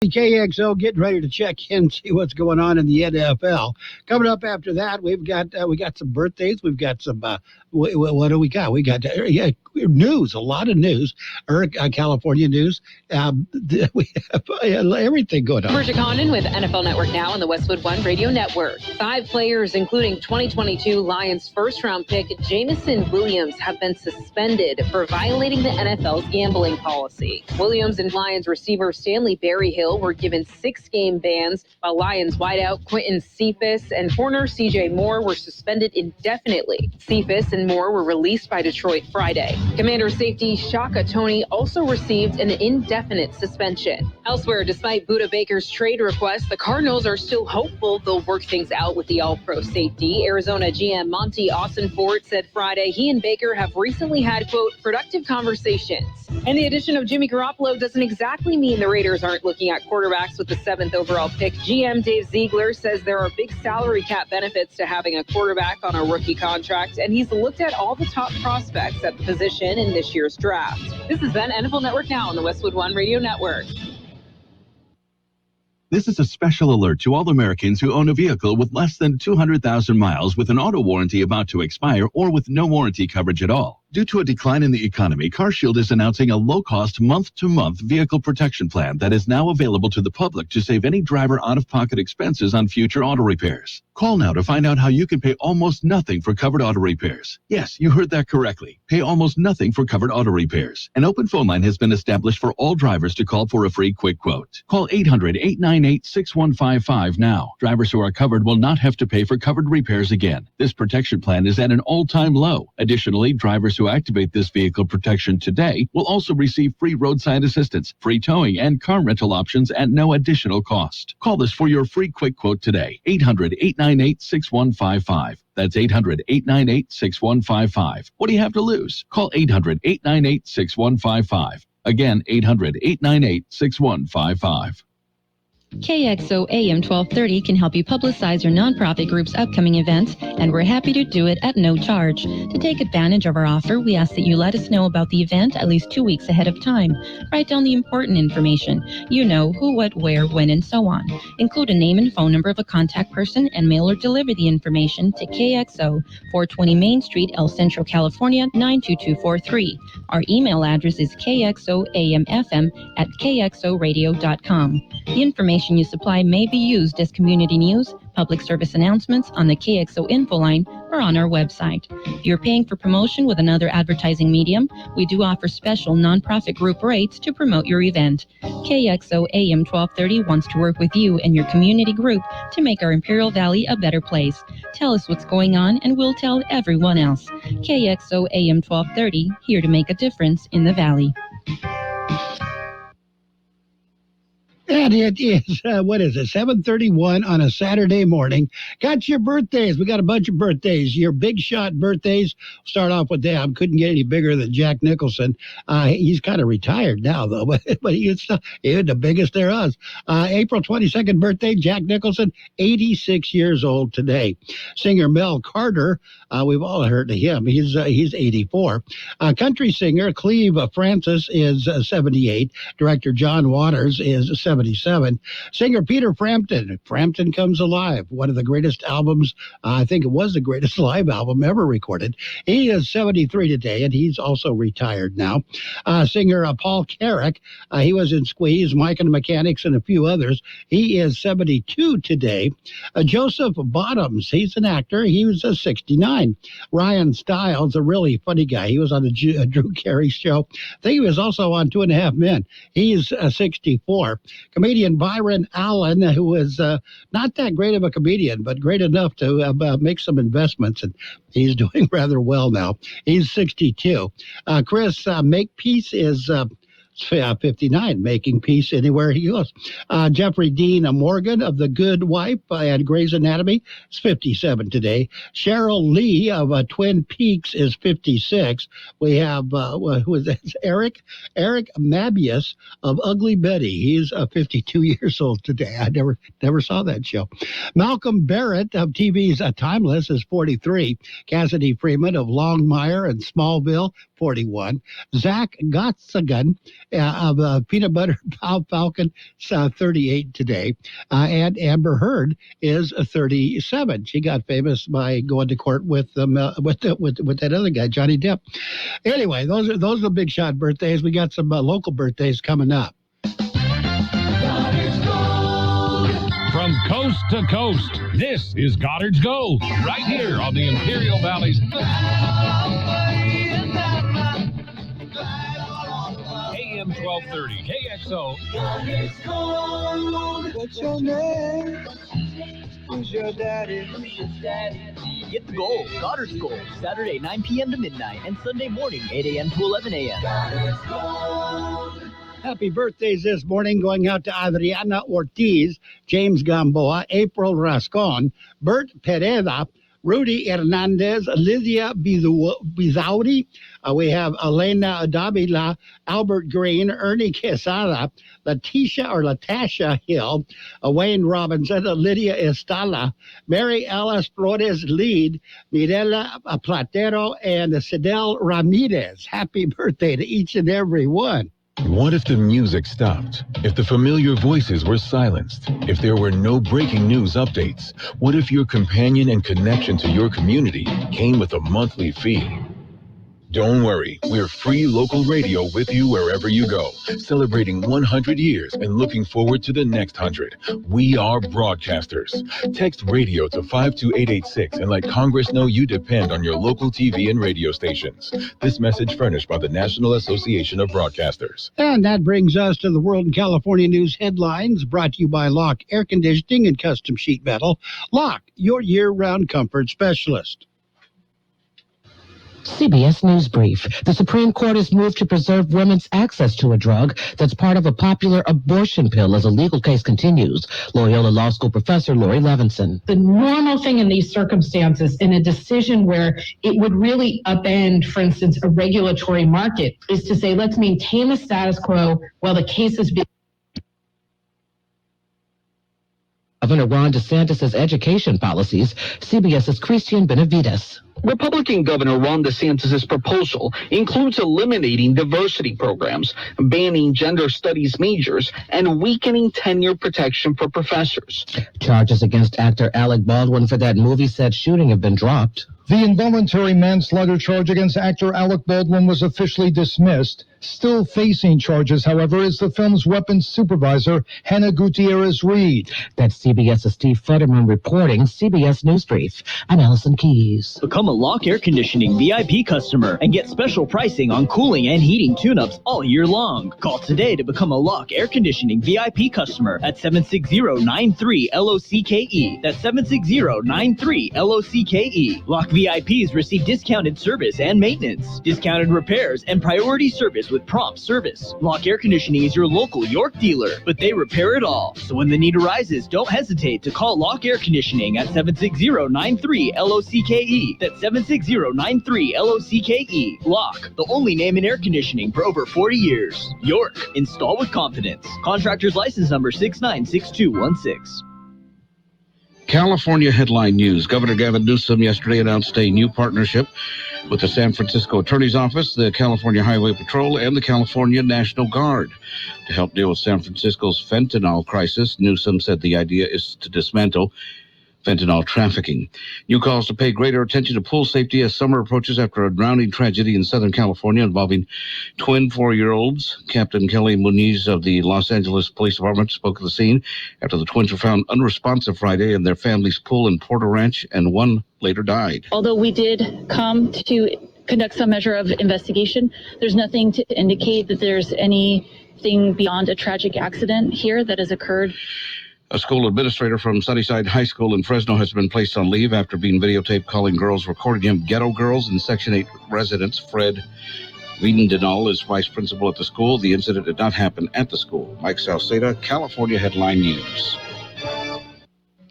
KXO getting ready to check in, see what's going on in the NFL. Coming up after that, we got some birthdays. We've got some what do we got? We got news, a lot of news, California news. We have everything going on. Persia Condon with NFL Network Now on the Westwood One Radio Network. 5 players, including 2022 Lions first-round pick Jamison Williams, have been suspended for violating the NFL's gambling policy. Williams and Lions receiver Stanley Berryhill were given 6-game bans, while Lions wideout Quentin Cephas and corner C.J. Moore were suspended indefinitely. Cephas and Moore were released by Detroit Friday. Commander safety Shaka Toney also received an indefinite suspension. Elsewhere, despite Budda Baker's trade request, the Cardinals are still hopeful they'll work things out with the All-Pro safety. Arizona GM Monty Austin-Ford said Friday he and Baker have recently had, quote, productive conversations. And the addition of Jimmy Garoppolo doesn't exactly mean the Raiders aren't looking at quarterbacks with the 7th overall pick. GM Dave Ziegler says there are big salary cap benefits to having a quarterback on a rookie contract, and he's looked at all the top prospects at the position in this year's draft. This has been NFL Network Now on the Westwood One Radio Network. This is a special alert to all Americans who own a vehicle with less than 200,000 miles with an auto warranty about to expire or with no warranty coverage at all. Due to a decline in the economy, CarShield is announcing a low-cost month-to-month vehicle protection plan that is now available to the public to save any driver out-of-pocket expenses on future auto repairs. Call now to find out how you can pay almost nothing for covered auto repairs. Yes, you heard that correctly. Pay almost nothing for covered auto repairs. An open phone line has been established for all drivers to call for a free quick quote. Call 800-898-6155 now. Drivers who are covered will not have to pay for covered repairs again. This protection plan is at an all-time low. Additionally, drivers who activate this vehicle protection today will also receive free roadside assistance, free towing, and car rental options at no additional cost. Call us for your free quick quote today. 800-898-6155. That's 800-898-6155. What do you have to lose? Call 800-898-6155. Again, 800-898-6155. KXO AM 1230 can help you publicize your nonprofit group's upcoming events, and we're happy to do it at no charge. To take advantage of our offer, we ask that you let us know about the event at least 2 weeks ahead of time. Write down the important information. You know, who, what, where, when, and so on. Include a name and phone number of a contact person and mail or deliver the information to KXO, 420 Main Street, El Centro, California, 92243. Our email address is kxoamfm@kxoradio.com. The information you supply may be used as community news, public service announcements on the KXO info line, or on our website. If you're paying for promotion with another advertising medium, we do offer special nonprofit group rates to promote your event. KXO AM 1230 wants to work with you and your community group to make our Imperial Valley a better place. Tell us what's going on and we'll tell everyone else. KXO AM 1230, here to make a difference in the Valley. And it is, 7:31 on a Saturday morning. Got your birthdays. We got a bunch of birthdays. Your big shot birthdays. Start off with them. Couldn't get any bigger than Jack Nicholson. He's kind of retired now, though, but he was the biggest there was. April 22nd birthday, Jack Nicholson, 86 years old today. Singer Mel Carter, we've all heard of him. He's 84. Country singer Cleve Francis is 78. Director John Waters is 77. Singer Peter Frampton. Frampton Comes Alive, one of the greatest albums. I think it was the greatest live album ever recorded. He is 73 today, and he's also retired now. Singer Paul Carrick. He was in Squeeze, Mike and the Mechanics, and a few others. He is 72 today. Joseph Bottoms. He's an actor. He was 69. Ryan Stiles, a really funny guy. He was on the Drew Carey show. I think he was also on 2.5 Men. He's 64. Comedian Byron Allen, who was not that great of a comedian, but great enough to make some investments, and he's doing rather well now. He's 62. Chris Makepeace is 59, making peace anywhere he goes. Jeffrey Dean Morgan of The Good Wife and Grey's Anatomy is 57 today. Cheryl Lee of Twin Peaks is 56. We have, who is that? Eric Mabius of Ugly Betty. He's 52 years old today. I never saw that show. Malcolm Barrett of TV's Timeless is 43. Cassidy Freeman of Longmire and Smallville, 41. Zach Gottsagen Peanut Butter Falcon, 38 today. And Amber Heard is 37. She got famous by going to court with that other guy, Johnny Depp. Anyway, those are the big shot birthdays. We got some local birthdays coming up. From coast to coast, this is Goddard's Gold, right here on the Imperial Valley's AM 1230 KXO. Goddard's Gold. What's your name? Who's your daddy? Get the gold, Goddard's Gold, Saturday 9 p.m. to midnight and Sunday morning 8 a.m. to 11 a.m. Goddard's Gold. Happy birthdays this morning going out to Adriana Ortiz, James Gamboa, April Rascon, Bert Pereda, Rudy Hernandez, Lydia Bizauri. We have Elena Davila, Albert Green, Ernie Quesada, Latasha Hill, Wayne Robinson, Lydia Estala, Mary Alice Flores Lead, Mirela Platero, and Sidel Ramirez. Happy birthday to each and every one. What if the music stopped? If the familiar voices were silenced? If there were no breaking news updates? What if your companion and connection to your community came with a monthly fee? Don't worry, we're free local radio with you wherever you go, celebrating 100 years and looking forward to the next 100. We are broadcasters. Text radio to 52886 and let Congress know you depend on your local TV and radio stations. This message furnished by the National Association of Broadcasters. And that brings us to the World and California News headlines, brought to you by Locke Air Conditioning and Custom Sheet Metal. Locke, your year-round comfort specialist. CBS News Brief. The Supreme Court has moved to preserve women's access to a drug that's part of a popular abortion pill as a legal case continues. Loyola Law School professor Lori Levinson. The normal thing in these circumstances, in a decision where it would really upend, for instance, a regulatory market, is to say, let's maintain the status quo while the case is being... Governor Ron DeSantis' education policies. CBS's Christian Benavides. Republican Governor Ron DeSantis' proposal includes eliminating diversity programs, banning gender studies majors, and weakening tenure protection for professors. Charges against actor Alec Baldwin for that movie set shooting have been dropped. The involuntary manslaughter charge against actor Alec Baldwin was officially dismissed. Still facing charges, however, is the film's weapons supervisor, Hannah Gutierrez-Reed. That's CBS's Steve Futterman reporting. CBS News Brief. I'm Allison Keys. Become a Locke Air Conditioning VIP customer and get special pricing on cooling and heating tune-ups all year long. Call today to become a Locke Air Conditioning VIP customer at 760-93-LOCKE. That's 760-93-LOCKE. Locke VIPs receive discounted service and maintenance, discounted repairs, and priority service with prompt service. Locke Air Conditioning is your local York dealer, but they repair it all. So when the need arises, don't hesitate to call Locke Air Conditioning at 760-93-LOCKE. That's 760-93-LOCKE. Locke, the only name in air conditioning for over 40 years. York, install with confidence. Contractor's license number 696216. California headline news. Governor Gavin Newsom yesterday announced a new partnership with the San Francisco Attorney's Office, the California Highway Patrol, and the California National Guard to help deal with San Francisco's fentanyl crisis. Newsom said the idea is to dismantle fentanyl trafficking. New calls to pay greater attention to pool safety as summer approaches after a drowning tragedy in Southern California involving twin 4-year-olds. Captain Kelly Muniz of the Los Angeles Police Department spoke at the scene after the twins were found unresponsive Friday in their family's pool in Porter Ranch, and one later died. Although we did come to conduct some measure of investigation, there's nothing to indicate that there's anything beyond a tragic accident here that has occurred. A school administrator from Sunnyside High School in Fresno has been placed on leave after being videotaped calling girls recording him ghetto girls, and Section 8 residents Fred Wiedendahl is vice principal at the school. The incident did not happen at the school. Mike Salceda, California Headline News.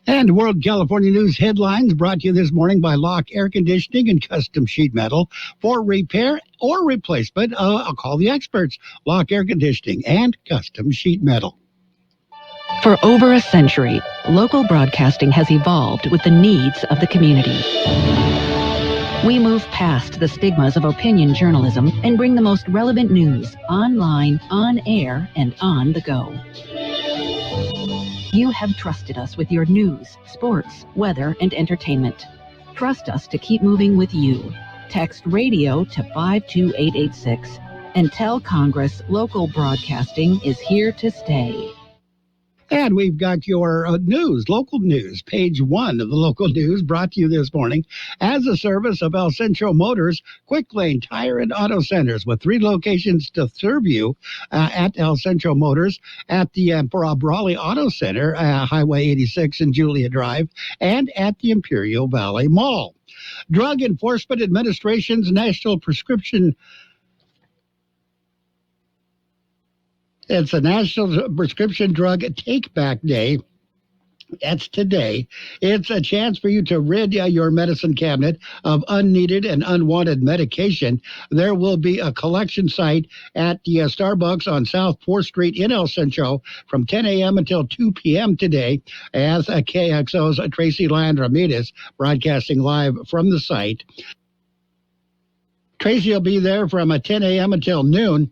And World California News headlines brought to you this morning by Locke Air Conditioning and Custom Sheet Metal. For repair or replacement, I'll call the experts. Locke Air Conditioning and Custom Sheet Metal. For over a century, local broadcasting has evolved with the needs of the community. We move past the stigmas of opinion journalism and bring the most relevant news online, on air, and on the go. You have trusted us with your news, sports, weather, and entertainment. Trust us to keep moving with you. Text radio to 52886 and tell Congress local broadcasting is here to stay. And we've got your news, local news, page 1 of the local news, brought to you this morning as a service of El Centro Motors Quick Lane Tire and Auto Centers, with 3 locations to serve you at El Centro Motors, at the Brawley Auto Center, Highway 86 and Julia Drive, and at the Imperial Valley Mall. Drug Enforcement Administration's National Prescription It's a National Prescription Drug Take-Back Day. That's today. It's a chance for you to rid your medicine cabinet of unneeded and unwanted medication. There will be a collection site at the Starbucks on South 4th Street in El Centro from 10 a.m. until 2 p.m. today, as KXO's Tracy Land Ramirez broadcasting live from the site. Tracy will be there from 10 a.m. until noon.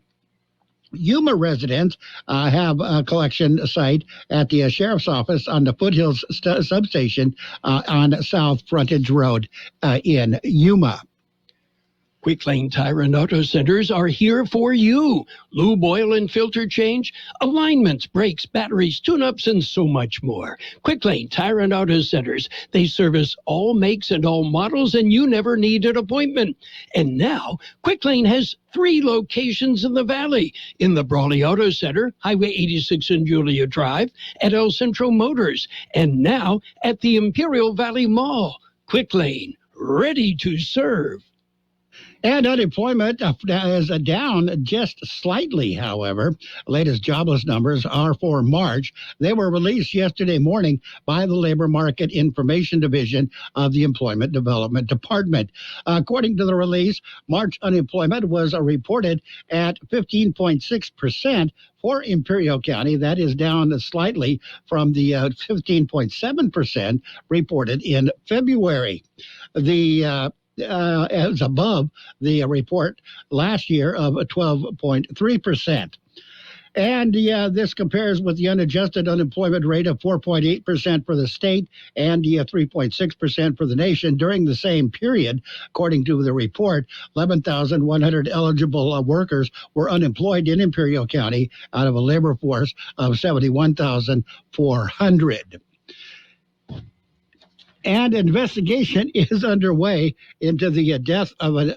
Yuma residents have a collection site at the sheriff's office on the Foothills substation on South Frontage Road in Yuma. Quick Lane Tire and Auto Centers are here for you. Lube, oil, and filter change, alignments, brakes, batteries, tune-ups, and so much more. Quick Lane Tire and Auto Centers. They service all makes and all models, and you never need an appointment. And now, Quick Lane has 3 locations in the Valley. In the Brawley Auto Center, Highway 86 and Julia Drive, at El Centro Motors, and now at the Imperial Valley Mall. Quick Lane, ready to serve. And unemployment is down just slightly, however. Latest jobless numbers are for March. They were released yesterday morning by the Labor Market Information Division of the Employment Development Department. According to the release, March unemployment was reported at 15.6%. For Imperial County. That is down slightly from the 15.7% reported in February. The as above the report last year of 12.3%. And this compares with the unadjusted unemployment rate of 4.8% for the state and 3.6% for the nation during the same period. According to the report, 11,100 eligible workers were unemployed in Imperial County out of a labor force of 71,400. And investigation is underway into the death of a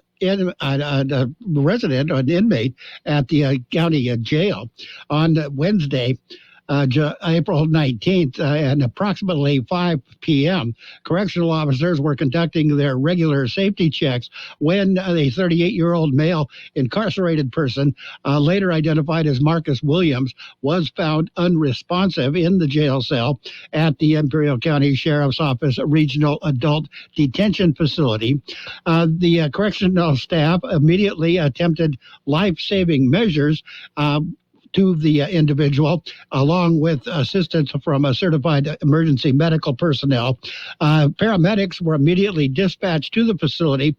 resident or an inmate at the county jail on Wednesday, April 19th, at approximately 5 p.m. Correctional officers were conducting their regular safety checks when a 38-year-old male incarcerated person, later identified as Marcus Williams, was found unresponsive in the jail cell at the Imperial County Sheriff's Office Regional Adult Detention Facility. The correctional staff immediately attempted life-saving measures to the individual, along with assistance from a certified emergency medical personnel. Paramedics were immediately dispatched to the facility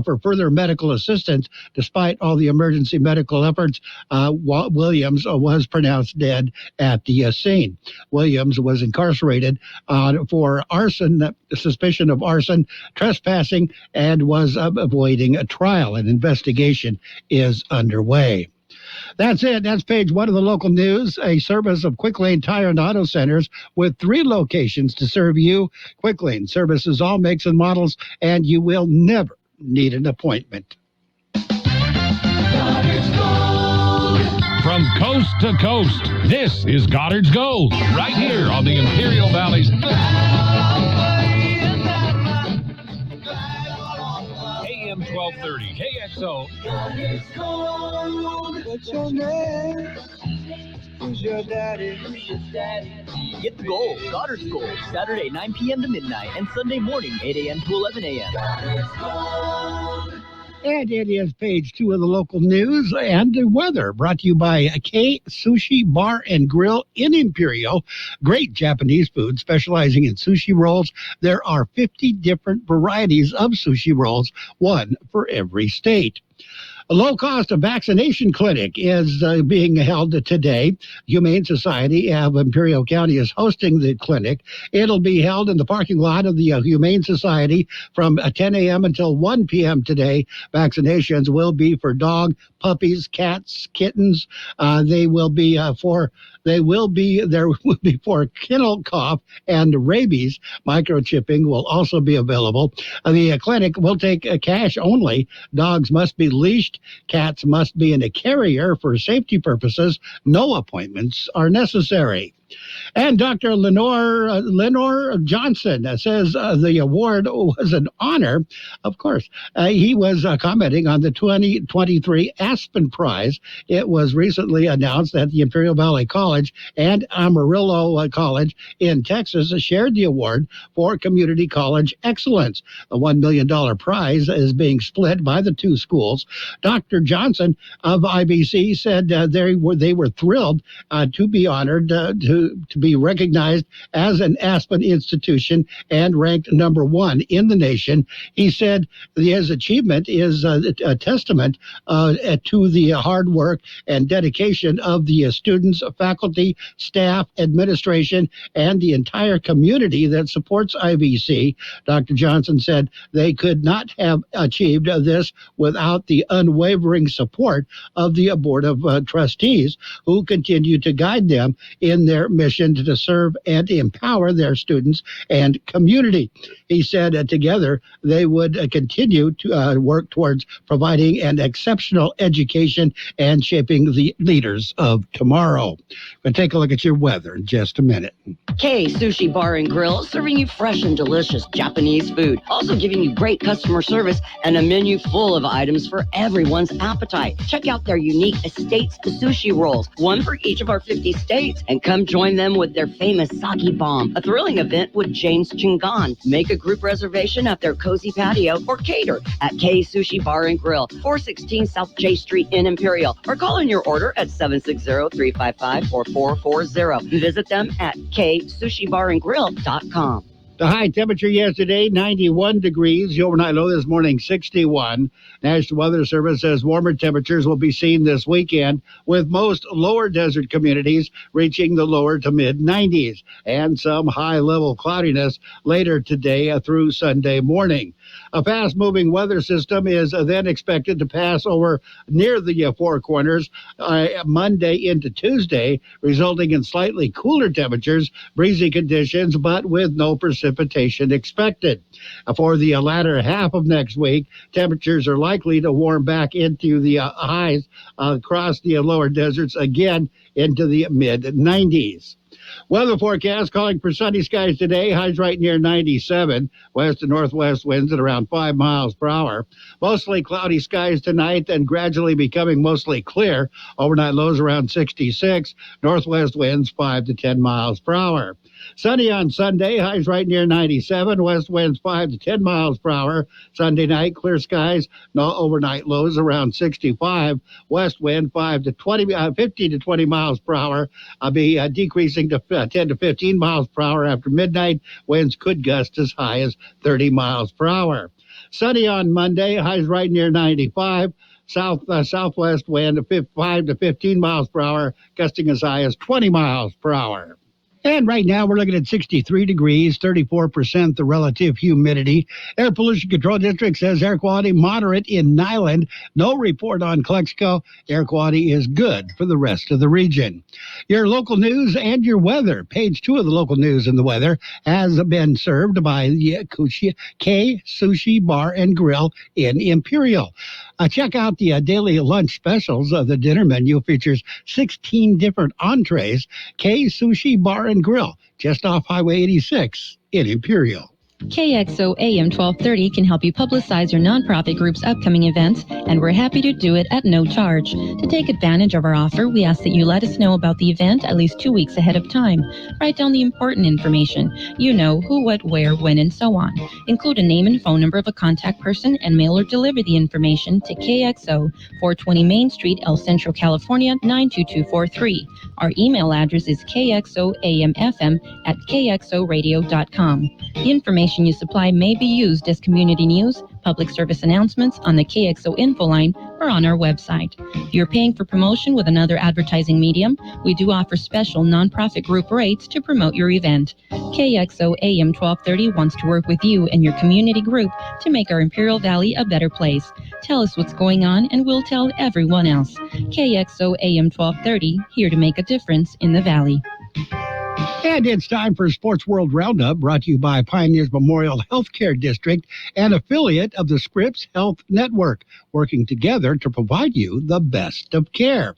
for further medical assistance. Despite all the emergency medical efforts, Williams was pronounced dead at the scene. Williams was incarcerated for arson, suspicion of arson, trespassing, and was avoiding a trial. An investigation is underway. That's it. That's page 1 of the local news, a service of Quick Lane Tire and Auto Centers with 3 locations to serve you. Quick Lane services all makes and models, and you will never need an appointment. From coast to coast, this is Goddard's Gold, right here on the Imperial Valley's AM 1230 KXO. What's your name? Who's your daddy? Get the gold, Goddard's Gold, Saturday 9 p.m. to midnight and Sunday morning 8 a.m. to 11 a.m. And it is page 2 of the local news and the weather, brought to you by Kxo Sushi Bar and Grill in Imperial. Great Japanese food specializing in sushi rolls. There are 50 different varieties of sushi rolls, one for every state. A low-cost vaccination clinic is being held today. Humane Society of Imperial County is hosting the clinic. It'll be held in the parking lot of the Humane Society from 10 a.m. until 1 p.m. today. Vaccinations will be for dog, puppies, cats, kittens. There will be for kennel cough and rabies. Microchipping will also be available. The clinic will take cash only. Dogs must be leashed. Cats must be in a carrier for safety purposes. No appointments are necessary. And Dr. Lenore Johnson says the award was an honor. Of course, he was commenting on the 2023 Aspen Prize. It was recently announced that the Imperial Valley College and Amarillo College in Texas shared the award for Community College Excellence. The $1 million prize is being split by the two schools. Dr. Johnson of IBC said they were thrilled to be honored to be recognized as an Aspen institution and ranked number 1 in the nation. He said his achievement is a testament to the hard work and dedication of the students, faculty, staff, administration, and the entire community that supports IVC. Dr. Johnson said they could not have achieved this without the unwavering support of the Board of Trustees, who continue to guide them in their mission to serve and empower their students and community. He said together they would continue to work towards providing an exceptional education and shaping the leaders of tomorrow. We'll take a look at your weather in just a minute. Kxo Sushi Bar and Grill, serving you fresh and delicious Japanese food. Also giving you great customer service and a menu full of items for everyone's appetite. Check out their unique Estates sushi rolls, one for each of our 50 states, and come join them with their famous sake bomb, a thrilling event with James Chingan. Make a group reservation at their cozy patio or cater at Kxo Sushi Bar and Grill, 416 South J Street in Imperial, or call in your order at 760-355-4440. Visit them at ksushibarandgrill.com. The high temperature yesterday, 91 degrees. The overnight low this morning, 61. National Weather Service says warmer temperatures will be seen this weekend, with most lower desert communities reaching the lower to mid-90s, and some high-level cloudiness later today through Sunday morning. A fast-moving weather system is then expected to pass over near the Four Corners Monday into Tuesday, resulting in slightly cooler temperatures, breezy conditions, but with no precipitation expected. For the latter half of next week, temperatures are likely to warm back into the highs across the lower deserts again into the mid-90s. Weather forecast calling for sunny skies today. Highs right near 97. West to northwest winds at around 5 miles per hour. Mostly cloudy skies tonight, then gradually becoming mostly clear. Overnight lows around 66. Northwest winds 5 to 10 miles per hour. Sunny on Sunday, highs right near 97, west winds 5 to 10 miles per hour. Sunday night, clear skies, no overnight lows around 65, west wind 15 to 20 miles per hour. Be decreasing to 10 to 15 miles per hour after midnight. Winds could gust as high as 30 miles per hour. Sunny on Monday, highs right near 95. Southwest wind 5 to 15 miles per hour, gusting as high as 20 miles per hour. And right now we're looking at 63 degrees, 34% the relative humidity. Air Pollution Control District says air quality moderate in Nyland. No report on Kxo. Air quality is good for the rest of the region. Your local news and your weather. Page 2 of the local news and the weather has been served by the Kxo Sushi Bar and Grill in Imperial. Check out the daily lunch specials. The dinner menu features 16 different entrees. Kxo Sushi Bar and Grill, just off Highway 86 in Imperial. KXO AM 1230 can help you publicize your nonprofit group's upcoming events, and we're happy to do it at no charge. To take advantage of our offer, we ask that you let us know about the event at least 2 weeks ahead of time. Write down the important information. You know, who, what, where, when, and so on. Include a name and phone number of a contact person and mail or deliver the information to KXO, 420 Main Street, El Centro, California, 92243. Our email address is kxoamfm@kxoradio.com. The information you supply may be used as community news, public service announcements on the KXO info line, or on our website. If you're paying for promotion with another advertising medium, we do offer special nonprofit group rates to promote your event. KXO AM 1230 wants to work with you and your community group to make our Imperial Valley a better place. Tell us what's going on and we'll tell everyone else. KXO AM 1230, here to make a difference in the Valley. And it's time for Sports World Roundup, brought to you by Pioneers Memorial Healthcare District, an affiliate of the Scripps Health Network, working together to provide you the best of care.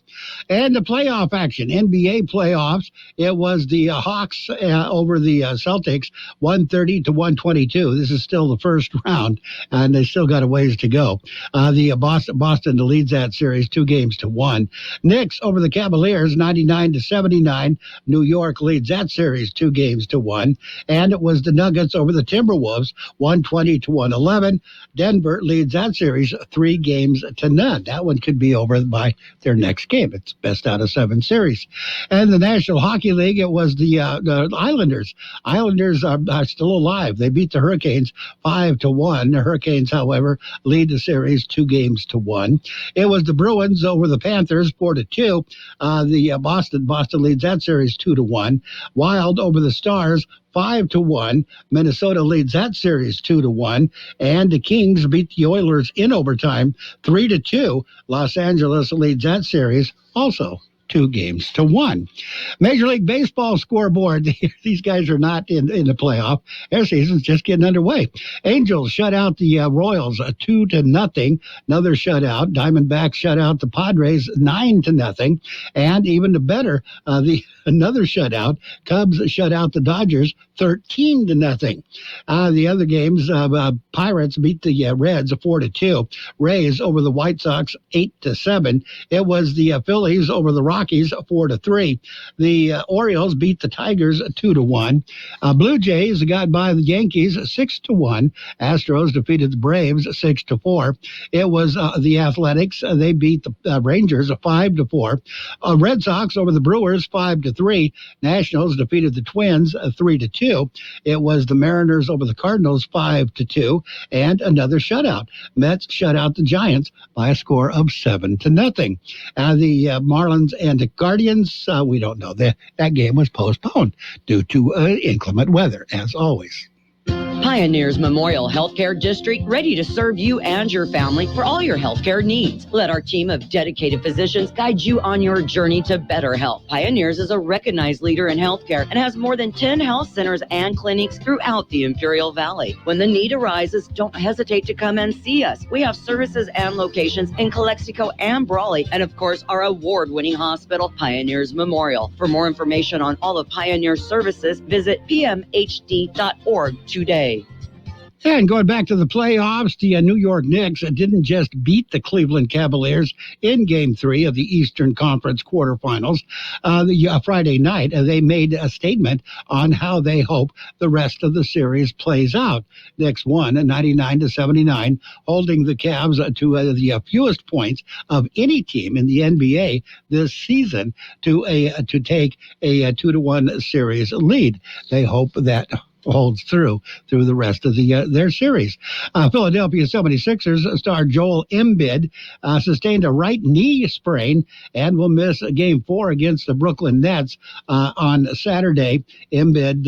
And the playoff action, NBA playoffs, it was the Hawks over the Celtics, 130-122. This is still the first round, and they still got a ways to go. The Boston leads that series 2-1. Knicks over the Cavaliers, 99-79. New York leads that series 2-1. And it was the Nuggets over the Timberwolves, 120-111. Denver leads that series 3-0. That one could be over by their next game. It's best out of 7 series. And the National Hockey League, it was the Islanders. Islanders are still alive. They beat the Hurricanes 5-1. The Hurricanes, however, lead the series 2-1. It was the Bruins over the Panthers 4-2. The Boston leads that series 2-1. Wild over the Stars 5-1. Minnesota leads that series 2-1. And the Kings beat the Oilers in overtime 3-2. Los Angeles leads that series also 2-1. Major League Baseball scoreboard. These guys are not in the playoff. Their season's just getting underway. Angels shut out the Royals 2-0. Another shutout. Diamondbacks shut out the Padres 9-0. And even the better, another shutout. Cubs shut out the Dodgers 13-0. The other games, Pirates beat the Reds 4-2. Rays over the White Sox 8-7. It was the Phillies over the Rockies 4-3. The Orioles beat the Tigers 2-1. Blue Jays got by the Yankees 6-1. Astros defeated the Braves 6-4. It was the Athletics. They beat the Rangers 5-4. Red Sox over the Brewers 5-3. Nationals defeated the Twins 3-2. It was the Mariners over the Cardinals 5-2, and another shutout. Mets shut out the Giants by a score of 7-0. The Marlins and the Guardians, we don't know. That game was postponed due to inclement weather, as always. Pioneers Memorial Healthcare District, ready to serve you and your family for all your healthcare needs. Let our team of dedicated physicians guide you on your journey to better health. Pioneers is a recognized leader in healthcare and has more than 10 health centers and clinics throughout the Imperial Valley. When the need arises, don't hesitate to come and see us. We have services and locations in Calexico and Brawley, and of course, our award-winning hospital, Pioneers Memorial. For more information on all of Pioneer's services, visit pmhd.org today. And going back to the playoffs, the New York Knicks didn't just beat the Cleveland Cavaliers in Game 3 of the Eastern Conference quarterfinals Friday night. They made a statement on how they hope the rest of the series plays out. Knicks won 99-79, holding the Cavs to the fewest points of any team in the NBA this season to take a 2-1 series lead. They hope that holds through the rest of their series. Philadelphia 76ers star Joel Embiid sustained a right knee sprain and will miss Game 4 against the Brooklyn Nets on Saturday. Embiid,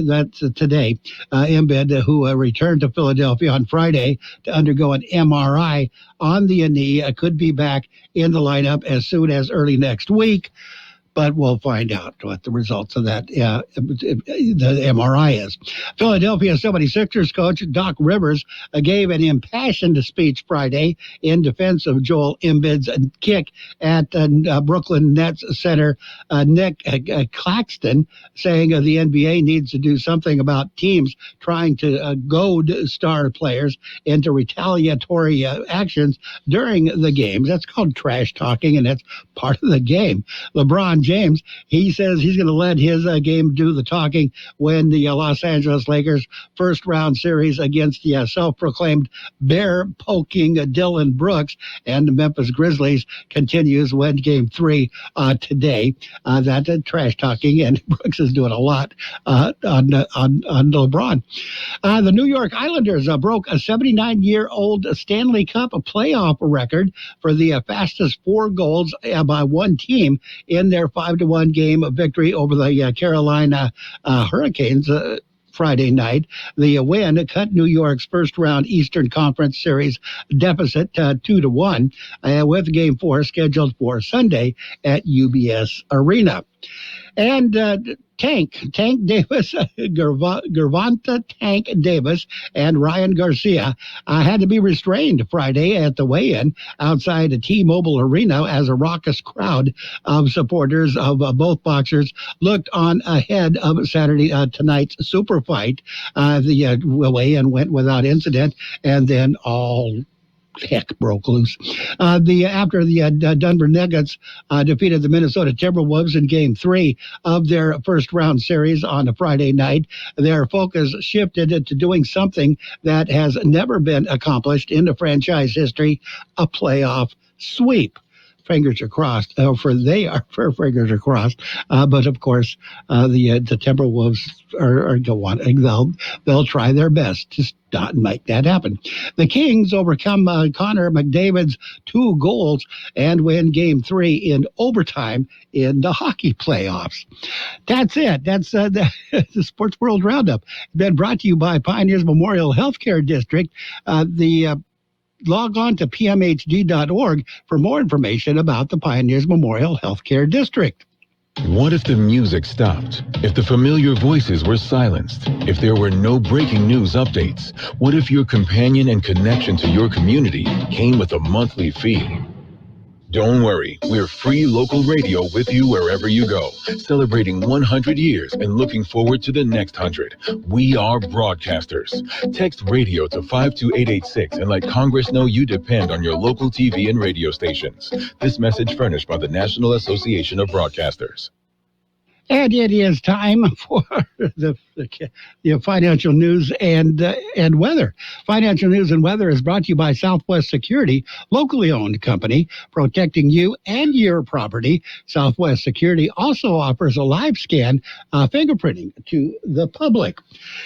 that's today. Embiid, who returned to Philadelphia on Friday to undergo an MRI on the knee, could be back in the lineup as soon as early next week. but we'll find out what the results of that the MRI is. Philadelphia 76ers coach Doc Rivers gave an impassioned speech Friday in defense of Joel Embiid's kick at Brooklyn Nets center Nick Claxton, saying the NBA needs to do something about teams trying to goad star players into retaliatory actions during the games. That's called trash talking, and that's part of the game. LeBron James, he says he's going to let his game do the talking when the Los Angeles Lakers first round series against the self-proclaimed bear-poking Dylan Brooks and the Memphis Grizzlies continues when Game 3 today. That trash talking, and Brooks is doing a lot on LeBron. The New York Islanders broke a 79-year-old Stanley Cup playoff record for the fastest 4 goals by one team in their 5-1 game victory over the Carolina Hurricanes Friday night. The win cut New York's first-round Eastern Conference Series deficit 2-1, with Game 4 scheduled for Sunday at UBS Arena. And Tank Davis, Gervonta Tank Davis, and Ryan Garcia had to be restrained Friday at the weigh-in outside the T-Mobile Arena as a raucous crowd of supporters of both boxers looked on ahead of Saturday tonight's super fight. The weigh-in went without incident, and then all heck broke loose. After the Denver Nuggets defeated the Minnesota Timberwolves in Game 3 of their first-round series on a Friday night, their focus shifted to doing something that has never been accomplished in the franchise history, a playoff sweep. Fingers are crossed, fingers are crossed. But of course, the Timberwolves are go on. They'll try their best to not make that happen. The Kings overcome Connor McDavid's 2 goals and win Game 3 in overtime in the hockey playoffs. That's it. That's the Sports World Roundup. Been brought to you by Pioneers Memorial Healthcare District. Log on to pmhd.org for more information about the Pioneers Memorial Healthcare District. What if the music stopped? If the familiar voices were silenced? If there were no breaking news updates? What if your companion and connection to your community came with a monthly fee? Don't worry, we're free local radio with you wherever you go, celebrating 100 years and looking forward to the next 100. We are broadcasters. Text radio to 52886 and let Congress know you depend on your local TV and radio stations. This message furnished by the National Association of Broadcasters. And it is time for the financial news and weather. Financial news and weather is brought to you by Southwest Security, locally owned company protecting you and your property. Southwest Security also offers a live scan fingerprinting to the public.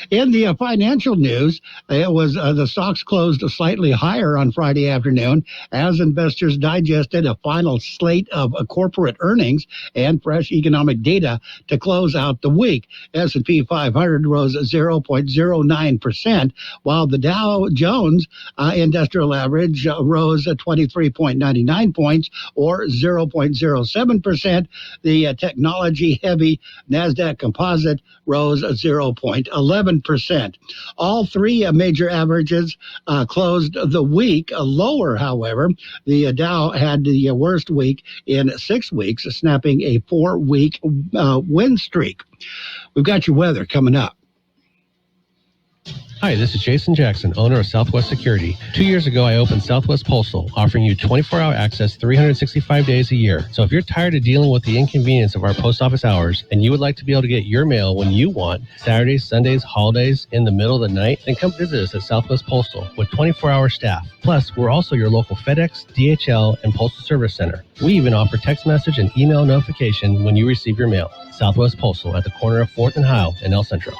In the financial news, it was the stocks closed slightly higher on Friday afternoon as investors digested a final slate of corporate earnings and fresh economic data to close out the week. S&P 500 rose 0.09%, while the Dow Jones Industrial Average rose 23.99 points, or 0.07%. The technology-heavy NASDAQ Composite rose 0.11%. All 3 major averages closed the week lower, however. The Dow had the worst week in 6 weeks, snapping a 4-week win streak. We've got your weather coming up. Hi, this is Jason Jackson, owner of Southwest Security. 2 years ago, I opened Southwest Postal, offering you 24-hour access 365 days a year. So if you're tired of dealing with the inconvenience of our post office hours and you would like to be able to get your mail when you want, Saturdays, Sundays, holidays, in the middle of the night, then come visit us at Southwest Postal with 24-hour staff. Plus, we're also your local FedEx, DHL, and Postal Service Center. We even offer text message and email notification when you receive your mail. Southwest Postal at the corner of 4th and Heil in El Centro.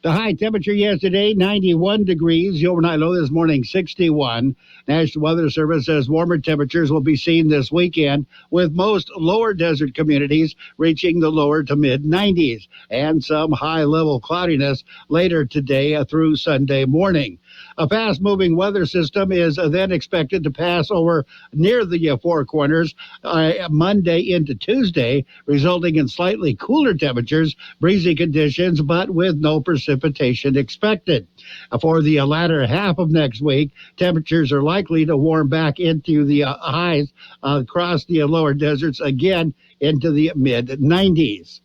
The high temperature yesterday, 91 degrees. The overnight low this morning, 61. National Weather Service says warmer temperatures will be seen this weekend, with most lower desert communities reaching the lower to mid-90s, and some high-level cloudiness later today through Sunday morning. A fast-moving weather system is then expected to pass over near the Four Corners Monday into Tuesday, resulting in slightly cooler temperatures, breezy conditions, but with no precipitation expected. For the latter half of next week, temperatures are likely to warm back into the highs across the lower deserts again into the mid-90s.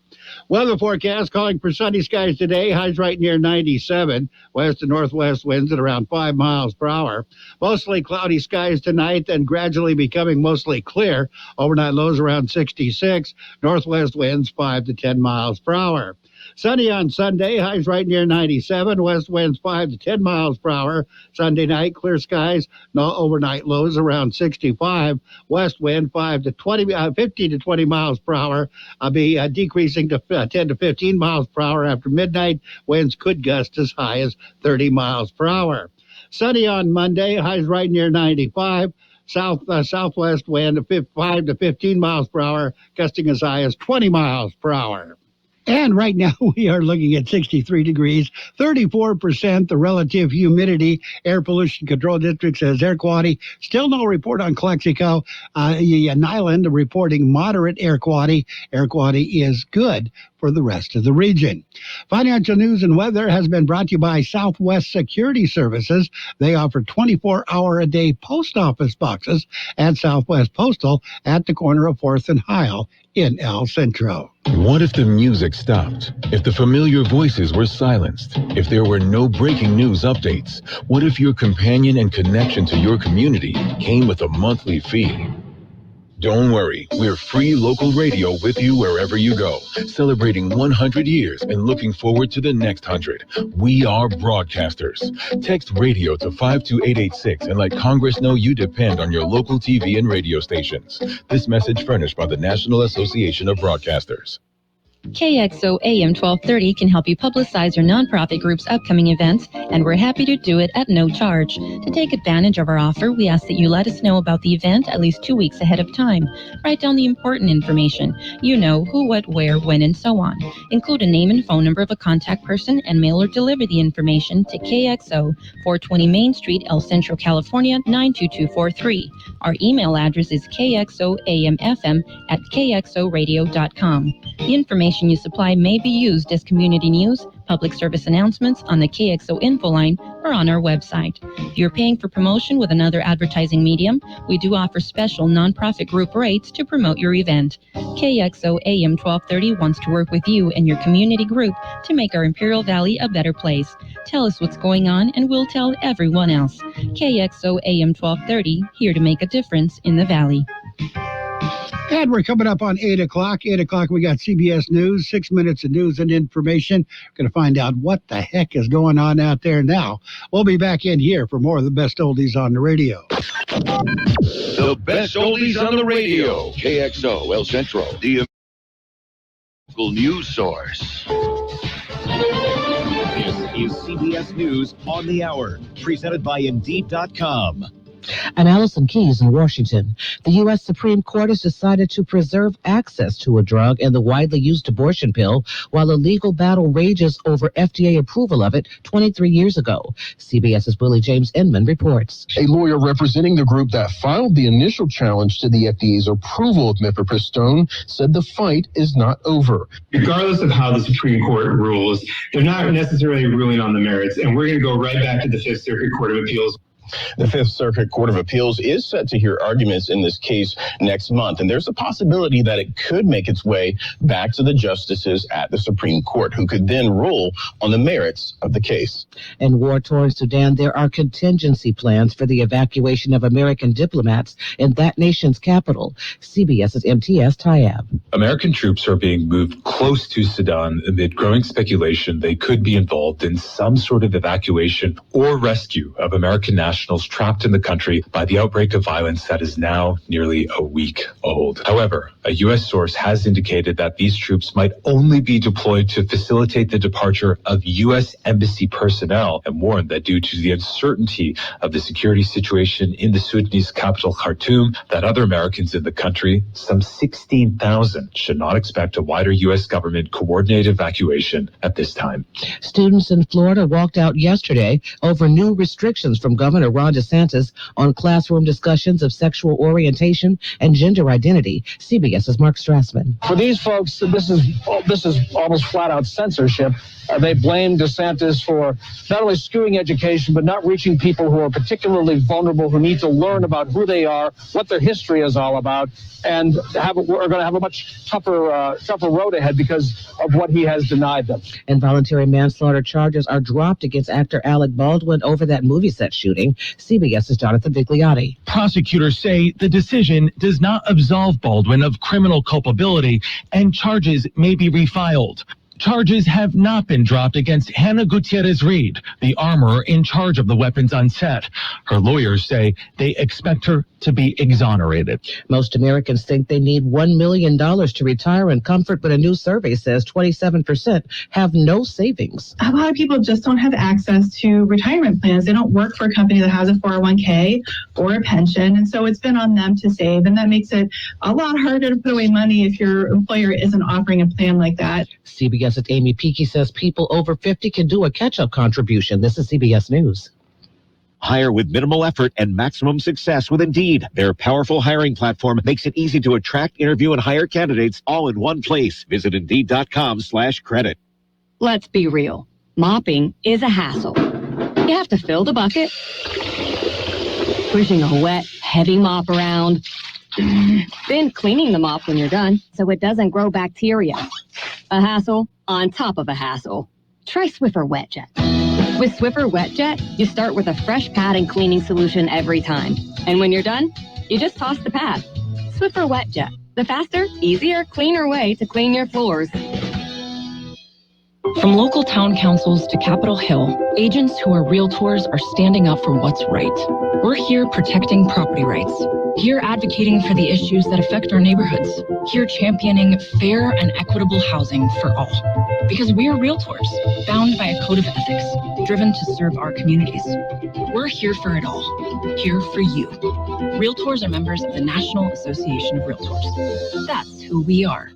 Weather forecast calling for sunny skies today. Highs right near 97. West and northwest winds at around 5 miles per hour. Mostly cloudy skies tonight, then gradually becoming mostly clear. Overnight lows around 66. Northwest winds 5 to 10 miles per hour. Sunny on Sunday, highs right near 97, west winds 5 to 10 miles per hour. Sunday night, clear skies, no overnight lows around 65, west wind 50 to 20 miles per hour. Be decreasing to 10 to 15 miles per hour after midnight. Winds could gust as high as 30 miles per hour. Sunny on Monday, highs right near 95. Southwest wind 5 to 15 miles per hour, gusting as high as 20 miles per hour. And right now we are looking at 63 degrees, 34% the relative humidity. Air Pollution Control District says air quality. Still no report on Kxo. Nyland reporting moderate air quality. Air quality is good for the rest of the region. Financial news and weather has been brought to you by Southwest Security Services. They offer 24-hour-a-day post office boxes at Southwest Postal at the corner of 4th and Heil in El Centro. What if the music stopped? If the familiar voices were silenced? If there were no breaking news updates? What if your companion and connection to your community came with a monthly fee? Don't worry, we're free local radio with you wherever you go, celebrating 100 years and looking forward to the next 100. We are broadcasters. Text radio to 52886 and let Congress know you depend on your local TV and radio stations. This message furnished by the National Association of Broadcasters. KXO AM 1230 can help you publicize your nonprofit group's upcoming events, and we're happy to do it at no charge. To take advantage of our offer, we ask that you let us know about the event at least 2 weeks ahead of time. Write down the important information. You know, who, what, where, when, and so on. Include a name and phone number of a contact person and mail or deliver the information to KXO, 420 Main Street, El Centro, California, 92243. Our email address is kxoamfm@kxoradio.com. The information you supply may be used as community news, public service announcements on the KXO info line, or on our website. If you're paying for promotion with another advertising medium, we do offer special nonprofit group rates to promote your event. KXO AM 1230 wants to work with you and your community group to make our Imperial Valley a better place. Tell us what's going on and we'll tell everyone else. KXO AM 1230, here to make a difference in the Valley. And we're coming up on 8 o'clock. 8 o'clock, we got CBS News, 6 minutes of news and information. We're going to find out what the heck is going on out there now. We'll be back in here for more of the best oldies on the radio. The best oldies on the radio. KXO El Centro, the local news source. This is CBS News on the Hour, presented by Indeed.com. And Allison Keyes in Washington. The U.S. Supreme Court has decided to preserve access to a drug and the widely used abortion pill while a legal battle rages over FDA approval of it 23 years ago. CBS's Willie James Inman reports. A lawyer representing the group that filed the initial challenge to the FDA's approval of mifepristone said the fight is not over. Regardless of how the Supreme Court rules, they're not necessarily ruling on the merits, and we're going to go right back to the Fifth Circuit Court of Appeals. The Fifth Circuit Court of Appeals is set to hear arguments in this case next month, and there's a possibility that it could make its way back to the justices at the Supreme Court, who could then rule on the merits of the case. In war-torn Sudan, there are contingency plans for the evacuation of American diplomats in that nation's capital. CBS's MTS Tayab. American troops are being moved close to Sudan amid growing speculation they could be involved in some sort of evacuation or rescue of American nationals nationals trapped in the country by the outbreak of violence that is now nearly a week old. However, a U.S. source has indicated that these troops might only be deployed to facilitate the departure of U.S. embassy personnel, and warned that due to the uncertainty of the security situation in the Sudanese capital Khartoum, that other Americans in the country, some 16,000, should not expect a wider U.S. government coordinated evacuation at this time. Students in Florida walked out yesterday over new restrictions from Governor Ron DeSantis on classroom discussions of sexual orientation and gender identity. CBS's Mark Strassman. For these folks, this is almost flat-out censorship. They blame DeSantis for not only skewing education, but not reaching people who are particularly vulnerable, who need to learn about who they are, what their history is all about, and are going to have a much tougher road ahead because of what he has denied them. Involuntary manslaughter charges are dropped against actor Alec Baldwin over that movie set shooting. CBS's Jonathan Vigliotti. Prosecutors say the decision does not absolve Baldwin of criminal culpability and charges may be refiled. Charges have not been dropped against Hannah Gutierrez-Reed, the armorer in charge of the weapons on set. Her lawyers say they expect her to be exonerated. Most Americans think they need $1 million to retire in comfort, but a new survey says 27% have no savings. A lot of people just don't have access to retirement plans. They don't work for a company that has a 401k or a pension, and so it's been on them to save, and that makes it a lot harder to put away money if your employer isn't offering a plan like that. CBS's Amy Peakey says people over 50 can do a catch-up contribution. This is CBS News. Hire with minimal effort and maximum success with Indeed. Their powerful hiring platform makes it easy to attract, interview, and hire candidates all in one place. Visit Indeed.com/credit. Let's be real. Mopping is a hassle. You have to fill the bucket, pushing a wet, heavy mop around, then cleaning the mop when you're done so it doesn't grow bacteria. A hassle on top of a hassle. Try Swiffer Wet Jet. With Swiffer Wet Jet, you start with a fresh pad and cleaning solution every time. And when you're done, you just toss the pad. Swiffer Wet Jet, the faster, easier, cleaner way to clean your floors. From local town councils to Capitol Hill, agents who are realtors are standing up for what's right. We're here protecting property rights. Here advocating for the issues that affect our neighborhoods. Here championing fair and equitable housing for all. Because we are realtors, bound by a code of ethics, driven to serve our communities. We're here for it all. Here for you. Realtors are members of the National Association of Realtors. That's who we are.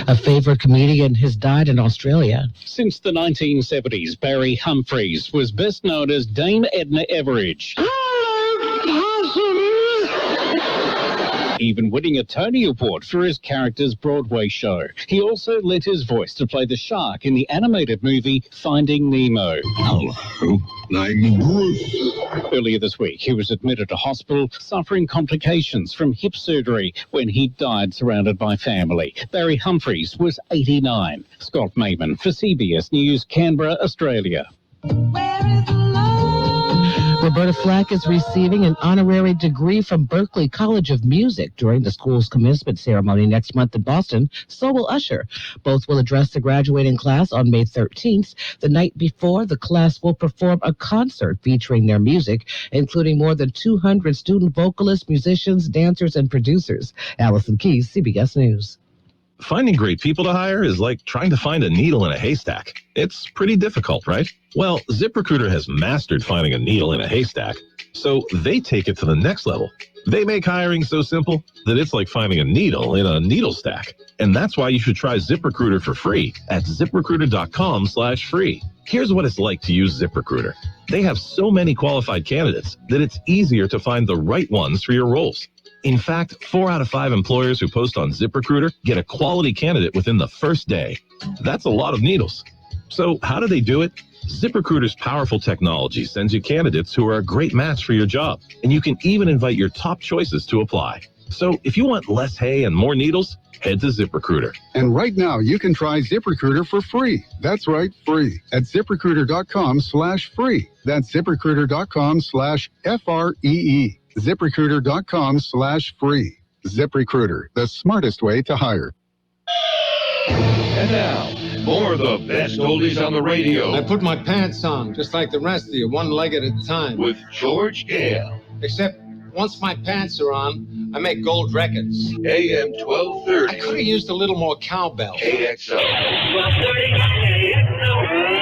A favorite comedian has died in Australia. Since the 1970s, Barry Humphries was best known as Dame Edna Everage. Even winning a Tony Award for his character's Broadway show. He also lent his voice to play the shark in the animated movie Finding Nemo. Hello, I'm Bruce. Earlier this week, he was admitted to hospital suffering complications from hip surgery when he died surrounded by family. Barry Humphries was 89. Scott Mayman for CBS News, Canberra, Australia. Roberta Flack is receiving an honorary degree from Berklee College of Music during the school's commencement ceremony next month in Boston. So will Usher. Both will address the graduating class on May 13th. The night before, the class will perform a concert featuring their music, including more than 200 student vocalists, musicians, dancers, and producers. Allison Keyes, CBS News. Finding great people to hire is like trying to find a needle in a haystack. It's pretty difficult, right? Well, ZipRecruiter has mastered finding a needle in a haystack, so they take it to the next level. They make hiring so simple that it's like finding a needle in a needle stack. And that's why you should try ZipRecruiter for free at ZipRecruiter.com/free. Here's what it's like to use ZipRecruiter. They have so many qualified candidates that it's easier to find the right ones for your roles. In fact, 4 out of 5 employers who post on ZipRecruiter get a quality candidate within the first day. That's a lot of needles. So how do they do it? ZipRecruiter's powerful technology sends you candidates who are a great match for your job, and you can even invite your top choices to apply. So if you want less hay and more needles, head to ZipRecruiter. And right now, you can try ZipRecruiter for free. That's right, free. At ZipRecruiter.com/free. That's ZipRecruiter.com/FREE. ZipRecruiter.com/free. ZipRecruiter, the smartest way to hire. And now, More of the best oldies on the radio. I put my pants on, just like the rest of you, one leg at a time. With George Gale. Except, once my pants are on, I make gold records. AM 1230. I could have used a little more cowbell. KXO. 1230 KXO.